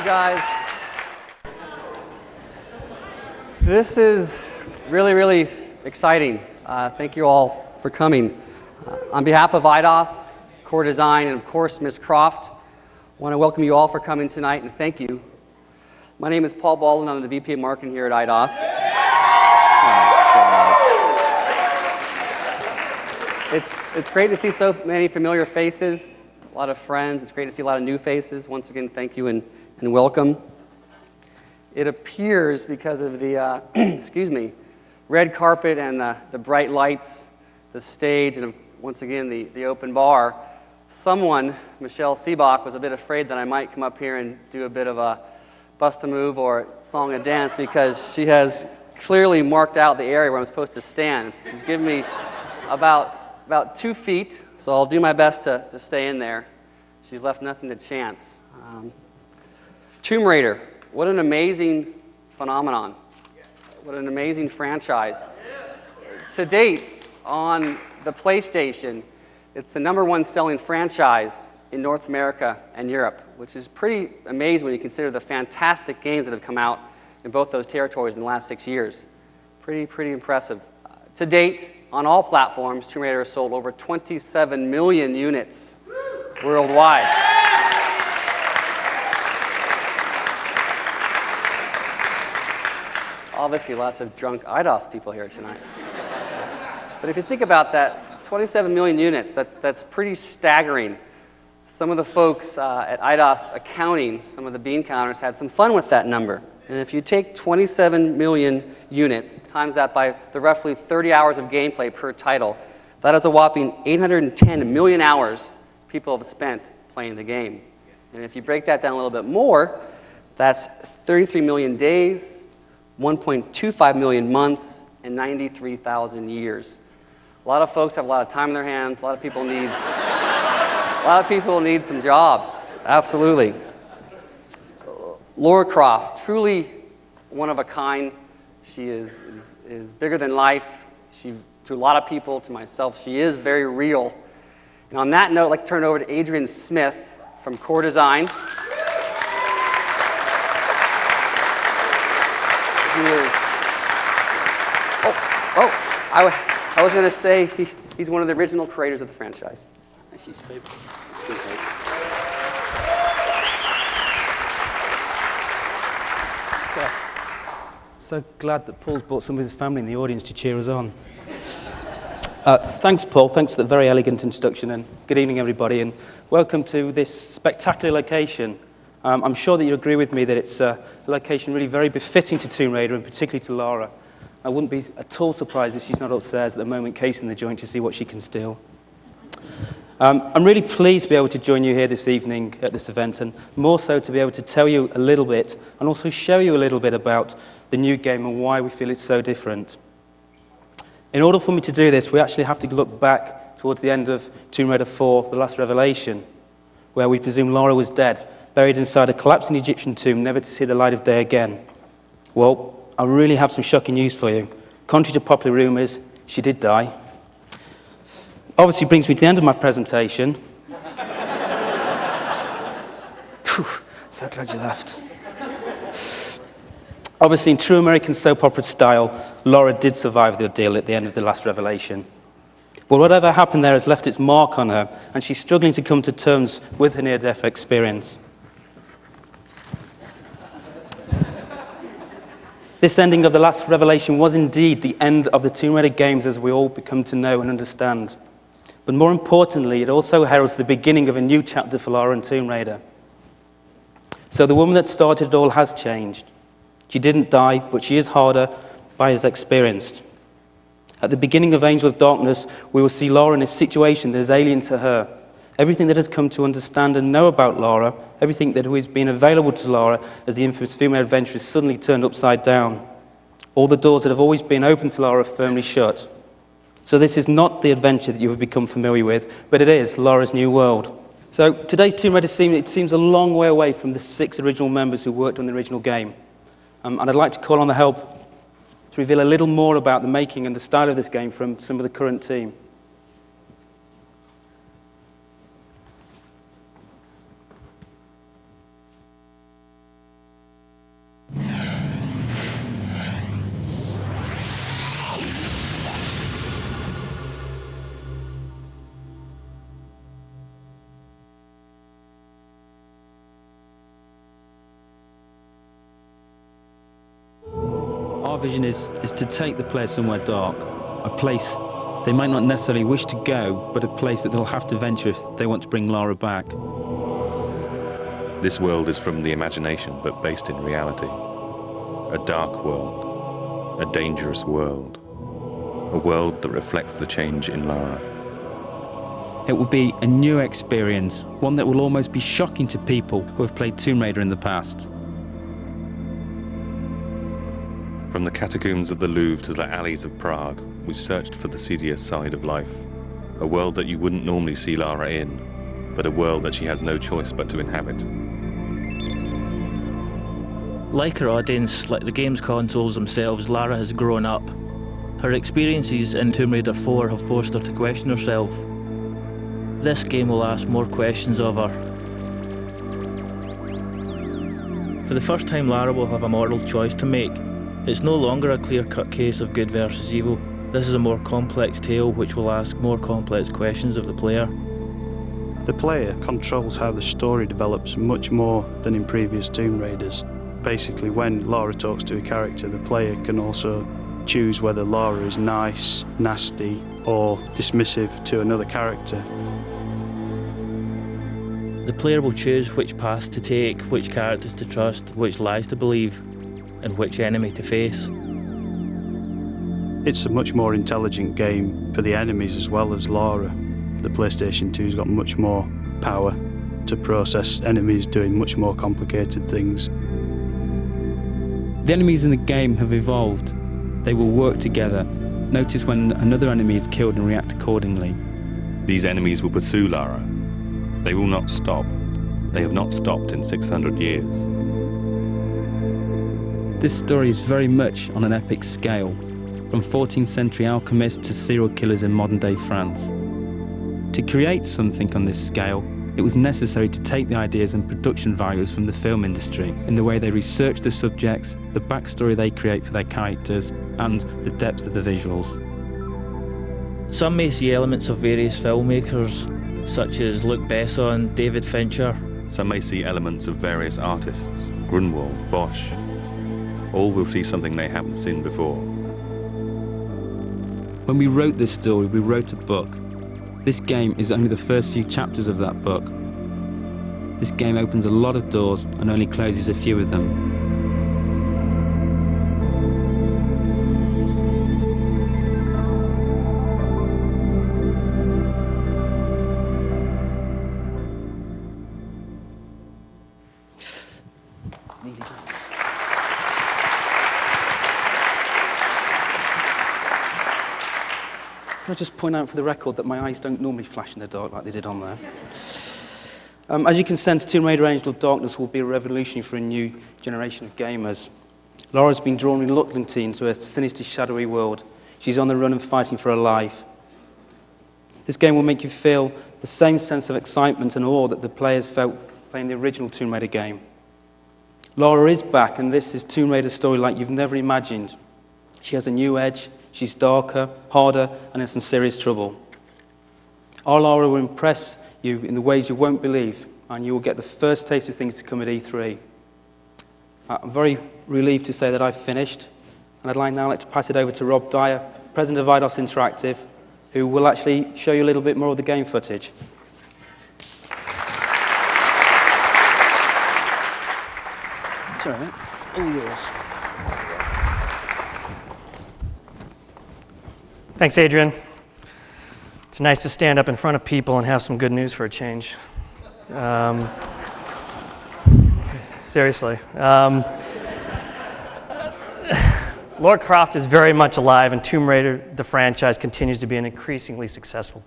guys. This is really, really exciting. Thank you all for coming. On behalf of IDOS, Core Design, and of course, Ms. Croft, I want to welcome you all for coming tonight and thank you. My name is Paul Baldwin. I'm the VP of Marketing here at IDOS. It's great to see so many familiar faces, a lot of friends. It's great to see a lot of new faces. Once again, thank you and welcome. It appears because of the, excuse me, red carpet and the bright lights, the stage, and once again, the open bar, someone, Michelle Seebach, was a bit afraid that I might come up here and do a bit of a bust a move or song and dance because she has clearly marked out the area where I'm supposed to stand. She's given me about 2 feet, so I'll do my best to stay in there. She's left nothing to chance. Tomb Raider, what an amazing phenomenon. What an amazing franchise. To date, on the PlayStation, it's the #1 selling franchise in North America and Europe, which is pretty amazing when you consider the fantastic games that have come out in both those territories in the last 6 years. Pretty impressive. To date, on all platforms, Tomb Raider has sold over 27 million units worldwide. Obviously, lots of drunk IDOS people here tonight. But if you think about that, 27 million units, that's pretty staggering. Some of the folks at IDOS accounting, some of the bean counters, had some fun with that number. And if you take 27 million units, times that by the roughly 30 hours of gameplay per title, that is a whopping 810 million hours people have spent playing the game. And if you break that down a little bit more, that's 33 million days, 1.25 million months, and 93,000 years. A lot of folks have a lot of time in their hands. A lot of people need some jobs. Absolutely. Lara Croft, truly one of a kind. She is bigger than life. To a lot of people, to myself, she is very real. And on that note, I'd like to turn it over to Adrian Smith from Core Design. I was going to say he's one of the original creators of the franchise. She's stable. So glad that Paul's brought some of his family in the audience to cheer us on. Thanks, Paul. Thanks for the very elegant introduction, and good evening, everybody, and welcome to this spectacular location. I'm sure that you agree with me that it's a location really very befitting to Tomb Raider, and particularly to Lara. I wouldn't be at all surprised if she's not upstairs at the moment casing the joint to see what she can steal. I'm really pleased to be able to join you here this evening at this event, and more so to be able to tell you a little bit and also show you a little bit about the new game and why we feel it's so different. In order for me to do this, we actually have to look back towards the end of Tomb Raider 4, The Last Revelation, where we presume Lara was dead, buried inside a collapsing Egyptian tomb, never to see the light of day again. Well, I really have some shocking news for you. Contrary to popular rumours, she did die. Obviously brings me to the end of my presentation. So glad you laughed. Obviously, in true American soap opera style, Lara did survive the ordeal at the end of The Last Revelation. But whatever happened there has left its mark on her, and she's struggling to come to terms with her near-death experience. This ending of The Last Revelation was indeed the end of the Tomb Raider games as we all become to know and understand. But more importantly, it also heralds the beginning of a new chapter for Lara and Tomb Raider. So the woman that started it all has changed. She didn't die, but she is harder by as experienced. At the beginning of Angel of Darkness, we will see Lara in a situation that is alien to her. Everything that has come to understand and know about Lara, everything that has been available to Lara as the infamous female adventurer is suddenly turned upside down. All the doors that have always been open to Lara are firmly shut. So this is not the adventure that you have become familiar with, but it is Lara's new world. So today's Tomb Raider seems a long way away from the 6 original members who worked on the original game. And I'd like to call on the help to reveal a little more about the making and the style of this game from some of the current team. our vision is to take the player somewhere dark, a place they might not necessarily wish to go, but a place that they'll have to venture if they want to bring Lara back. This world is from the imagination, but based in reality. A dark world, a dangerous world, a world that reflects the change in Lara. It will be a new experience, one that will almost be shocking to people who have played Tomb Raider in the past. From the catacombs of the Louvre to the alleys of Prague, we searched for the seedier side of life. A world that you wouldn't normally see Lara in, but a world that she has no choice but to inhabit. Like her audience, like the game's consoles themselves, Lara has grown up. Her experiences in Tomb Raider 4 have forced her to question herself. This game will ask more questions of her. For the first time, Lara will have a moral choice to make. It's no longer a clear-cut case of good versus evil. This is a more complex tale which will ask more complex questions of the player. The player controls how the story develops much more than in previous Tomb Raiders. Basically, when Lara talks to a character, the player can also choose whether Lara is nice, nasty, or dismissive to another character. The player will choose which paths to take, which characters to trust, which lies to believe, and which enemy to face. It's a much more intelligent game for the enemies as well as Lara. The PlayStation 2's got much more power to process enemies doing much more complicated things. The enemies in the game have evolved. They will work together. Notice when another enemy is killed and react accordingly. These enemies will pursue Lara. They will not stop. They have not stopped in 600 years. This story is very much on an epic scale, from 14th century alchemists to serial killers in modern day France. To create something on this scale, it was necessary to take the ideas and production values from the film industry in the way they research the subjects, the backstory they create for their characters, and the depth of the visuals. Some may see elements of various filmmakers, such as Luc Besson, David Fincher. Some may see elements of various artists, Grunwald, Bosch. All will see something they haven't seen before. When we wrote this story, we wrote a book. This game is only the first few chapters of that book. This game opens a lot of doors and only closes a few of them. Can I just point out for the record that my eyes don't normally flash in the dark like they did on there. As you can sense, Tomb Raider Angel of Darkness will be a revolution for a new generation of gamers. Lara's been drawn reluctantly into a sinister, shadowy world. She's on the run and fighting for her life. This game will make you feel the same sense of excitement and awe that the players felt playing the original Tomb Raider game. Lara is back, and this is Tomb Raider's story like you've never imagined. She has a new edge. She's darker, harder, and in some serious trouble. Our Lara will impress you in the ways you won't believe, and you will get the first taste of things to come at E3. I'm very relieved to say that I've finished, and I'd now like to pass it over to Rob Dyer, President of Eidos Interactive, who will actually show you a little bit more of the game footage. It's all right. All yours. Thanks, Adrian. It's nice to stand up in front of people and have some good news for a change. Seriously. Lara Croft is very much alive, and Tomb Raider, the franchise, continues to be an increasingly successful.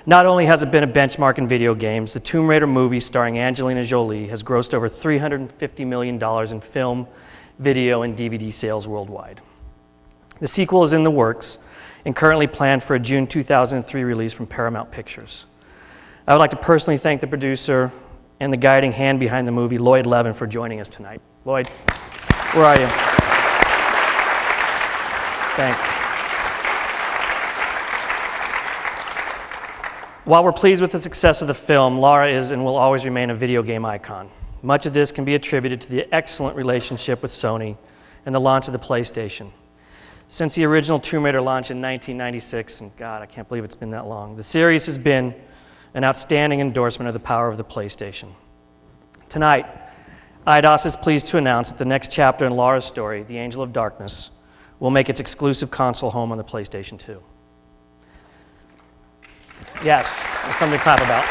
Not only has it been a benchmark in video games, the Tomb Raider movie starring Angelina Jolie has grossed over $350 million in film, video, and DVD sales worldwide. The sequel is in the works and currently planned for a June 2003 release from Paramount Pictures. I would like to personally thank the producer and the guiding hand behind the movie, Lloyd Levin, for joining us tonight. Lloyd, where are you? Thanks. While we're pleased with the success of the film, Lara is and will always remain a video game icon. Much of this can be attributed to the excellent relationship with Sony and the launch of the PlayStation. Since the original Tomb Raider launch in 1996, and God, I can't believe it's been that long, the series has been an outstanding endorsement of the power of the PlayStation. Tonight, Eidos is pleased to announce that the next chapter in Lara's story, The Angel of Darkness, will make its exclusive console home on the PlayStation 2. Yes, that's something to clap about.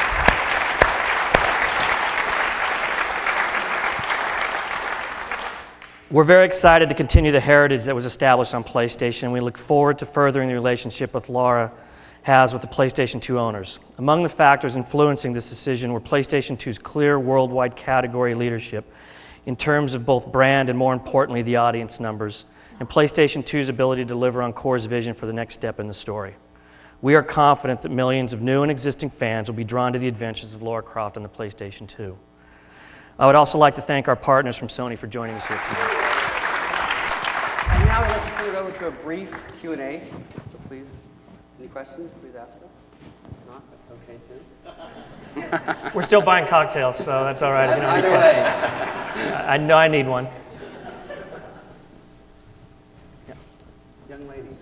We're very excited to continue the heritage that was established on PlayStation. We look forward to furthering the relationship with Lara has with the PlayStation 2 owners. Among the factors influencing this decision were PlayStation 2's clear worldwide category leadership in terms of both brand and, more importantly, the audience numbers, and PlayStation 2's ability to deliver on Core's vision for the next step in the story. We are confident that millions of new and existing fans will be drawn to the adventures of Lara Croft on the PlayStation 2. I would also like to thank our partners from Sony for joining us here tonight. And now I'd like to turn it over to a brief Q&A. So please, any questions, please ask us. If not, that's okay too. We're still buying cocktails, so that's all right. If you don't have any Either questions. way. I know I need one. Yeah. Young lady. This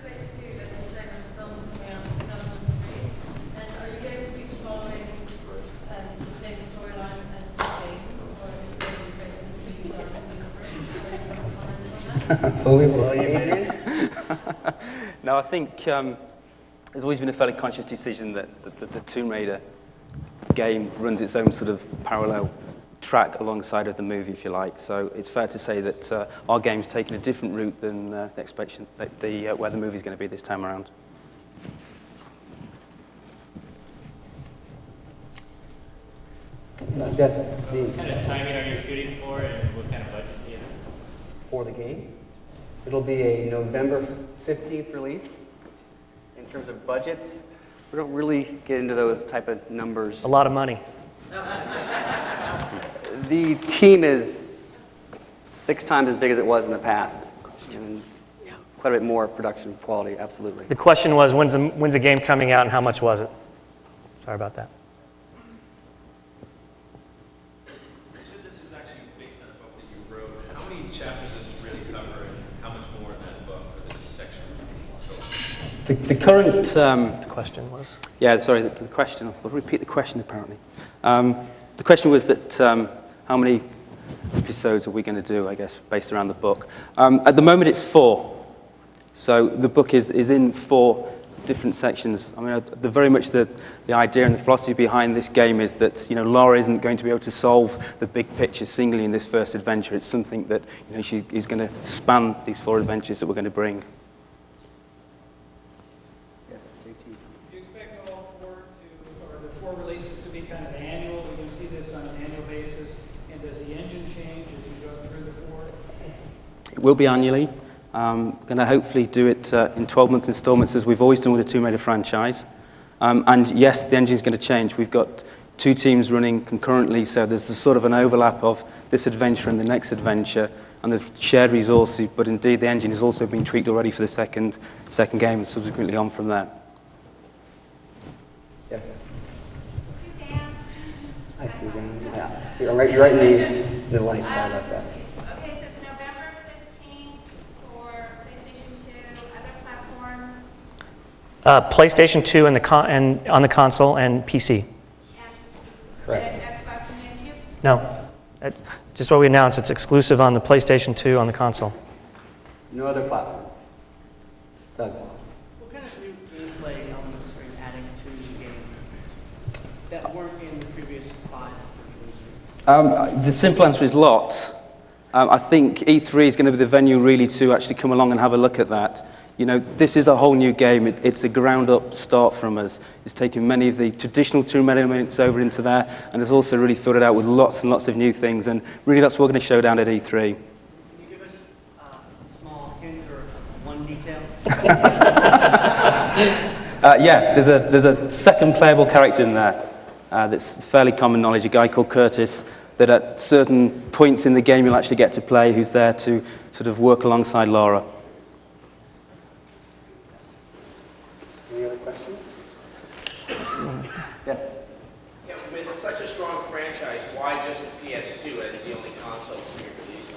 relates to the second films coming out in 2003. And are you going to be following the same storyline as the game? Or is it going to be based in the Speaking Dark universe? Are you going to comment on that? Solely No, I think there's always been a fairly conscious decision that the Tomb Raider game runs its own sort of parallel track alongside of the movie, if you like. So it's fair to say that our game's taken a different route than the expectation, where the movie's going to be this time around. Yes, What kind of timing are you shooting for, and what kind of budget do you have? for the game. It'll be a November 15th release. In terms of budgets, we don't really get into those type of numbers. A lot of money. The team is 6 times as big as it was in the past, and quite a bit more production quality, absolutely. The question was, when's the game coming out and how much was it? Sorry about that. You said this is actually based on a book that you wrote. How many chapters does it really cover, and how much more in that book for this section? So, The current... The question was? Yeah, sorry, the question, I'll repeat the question apparently. The question was that how many episodes are we going to do, I guess, based around the book. At the moment it's 4. So the book is in 4 different sections. I mean, very much the idea and the philosophy behind this game is that, you know, Lara isn't going to be able to solve the big picture singly in this first adventure. It's something that, you know, she's going to span these 4 adventures that we're going to bring. Do you expect all 4 or the 4 releases to be kind of annual? We can see this on an annual basis. And does the engine change as you go through the 4? It will be annually. Going to hopefully do it in 12-month installments as we've always done with the Tomb Raider franchise. And yes, the engine's going to change. We've got 2 teams running concurrently, so there's a sort of an overlap of this adventure and the next adventure, and the shared resources, but indeed the engine has also been tweaked already for the second game and subsequently on from there. Yes. Suzanne. Hi, Suzanne. Yeah. You're right in the light side like that. Okay, so it's November 15th for PlayStation 2, other platforms, PlayStation 2 and on the console and PC. and Correct. Xbox and GameCube. No. Just what we announced, it's exclusive on the PlayStation 2 on the console. No other platforms. Doug. What kind of new gameplay elements are you adding to the game that weren't in the previous 5? The simple answer is lots. I think E3 is going to be the venue really to actually come along and have a look at that. You know, this is a whole new game. It's a ground-up start from us. It's taken many of the traditional Tomb Raider elements over into there, and it's also really filled it out with lots and lots of new things, and really that's what we're going to show down at E3. Can you give us a small hint or one detail? Yeah, there's a second playable character in there that's fairly common knowledge, a guy called Curtis, that at certain points in the game you'll actually get to play, who's there to sort of work alongside Lara. Any other questions? Yes. Yeah, with such a strong franchise, why just the PS2 as the only console to be released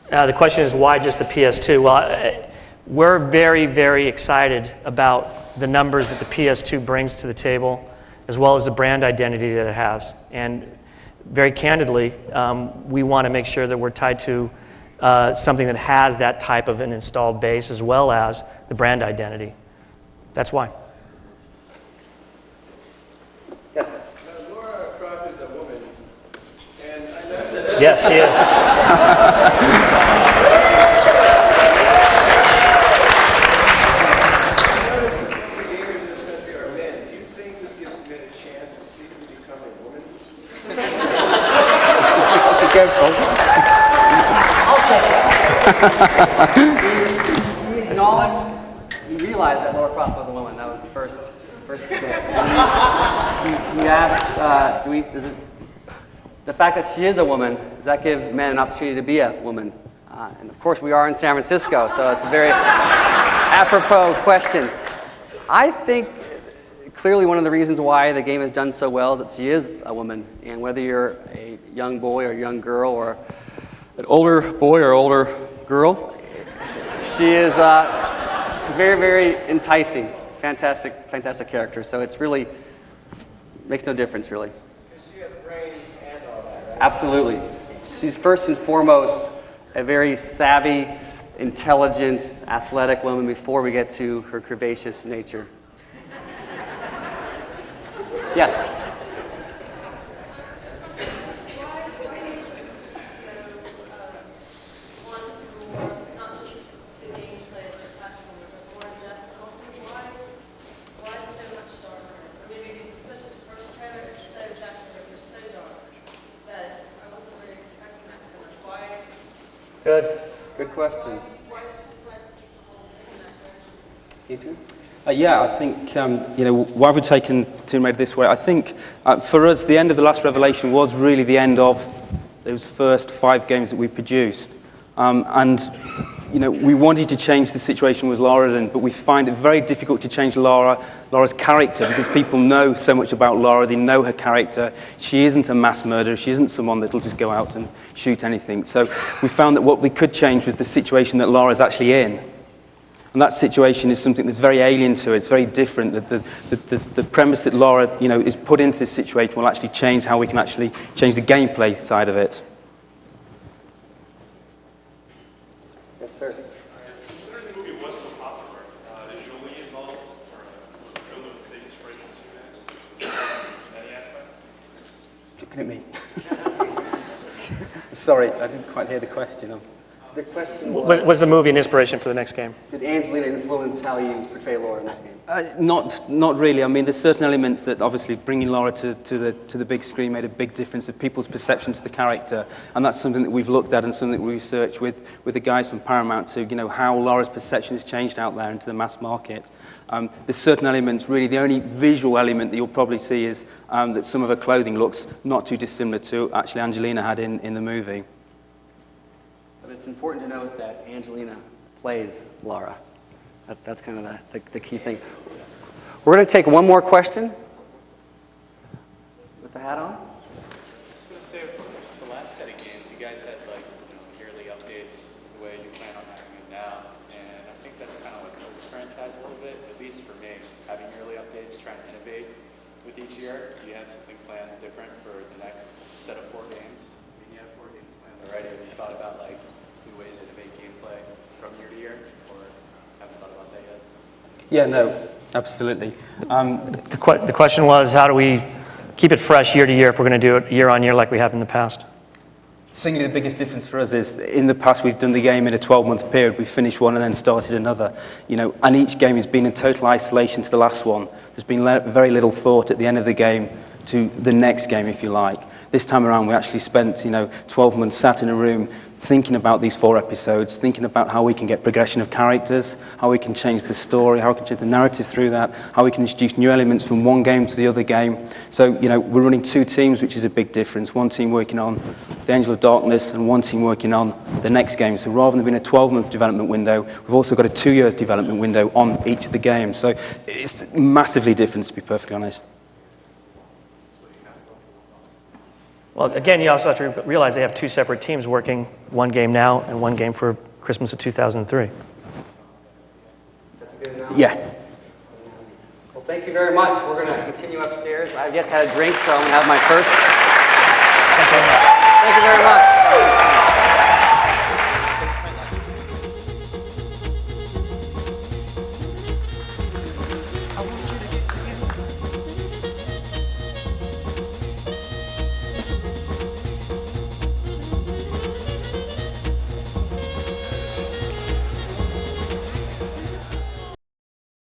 The question is, why just the PS2? Well, we're very, very excited about the numbers that the PS2 brings to the table, as well as the brand identity that it has. And very candidly, we want to make sure that we're tied to something that has that type of an installed base, as well as the brand identity. That's why. Yes. Lara Croft is a woman, and I know that. Yes, she is. He acknowledged, he realized that Lara Croft was a woman. That was the first bit. He asked, the fact that she is a woman, does that give men an opportunity to be a woman? And of course, we are in San Francisco, so it's a very apropos question. I think clearly one of the reasons why the game has done so well is that she is a woman. And whether you're a young boy or a young girl or an older boy or older girl, she is very, very enticing, fantastic character. So it's really, makes no difference, really. She has brains and all that, right? Absolutely. She's first and foremost a very savvy, intelligent, athletic woman before we get to her curvaceous nature. Yes? Good question. Yeah, I think, why we've taken Tomb Raider this way, I think for us, the end of The Last Revelation was really the end of those first 5 games that we produced. We wanted to change the situation with Lara in, but we find it very difficult to change Lara's character, because people know so much about Lara, they know her character. She isn't a mass murderer, she isn't someone that'll just go out and shoot anything. So we found that what we could change was the situation that Lara's actually in. And that situation is something that's very alien to her, it's very different. The premise that Lara, is put into this situation will actually change how we can actually change the gameplay side of it. Yes, sir. Considering the movie was so popular, is Jolie involved, or was the film a big inspiration to you guys? Any aspect? Looking at me. Sorry, I didn't quite hear the question. The question Was the movie an inspiration for the next game? did Angelina influence how you portray Lara in this game? Not really. I mean, there's certain elements that obviously bringing Lara to the big screen made a big difference of people's perception to the character, and that's something that we've looked at and something that we researched with the guys from Paramount to how Lara's perception has changed out there into the mass market. There's certain elements. Really, the only visual element that you'll probably see is that some of her clothing looks not too dissimilar to actually Angelina had in the movie. But it's important to note that Angelina plays Lara. That's kind of the key thing. We're going to take one more question with the hat on. I was going to say, for the last set of games, you guys had yearly updates the way you plan on having it now, and I think that's kind of like killed the franchise a little bit, at least for me, having yearly updates, trying to innovate with each year. Do you have something planned different for the next set of 4 games? I mean, you have 4 games planned already. Have you thought about new ways to innovate gameplay from year to year, or haven't thought about that yet? Yeah, no, absolutely. The question was, how do we keep it fresh year to year if we're going to do it year on year like we have in the past? Single the biggest difference for us is in the past we've done the game in a 12-month period. We finished one and then started another. And each game has been in total isolation to the last one. There's been very little thought at the end of the game to the next game, if you like. This time around, we actually spent 12 months sat in a room thinking about these 4 episodes, thinking about how we can get progression of characters, how we can change the story, how we can change the narrative through that, how we can introduce new elements from one game to the other game. So, we're running 2 teams, which is a big difference. One team working on The Angel of Darkness and one team working on the next game. So rather than being a 12-month development window, we've also got a 2-year development window on each of the games. So it's massively different, to be perfectly honest. Well, again, you also have to realize they have two separate teams working one game now and one game for Christmas of 2003. That's a good enough. Yeah. Well, thank you very much. We're going to continue upstairs. I've yet had a drink, so I'm going to have my first. Thank you very much.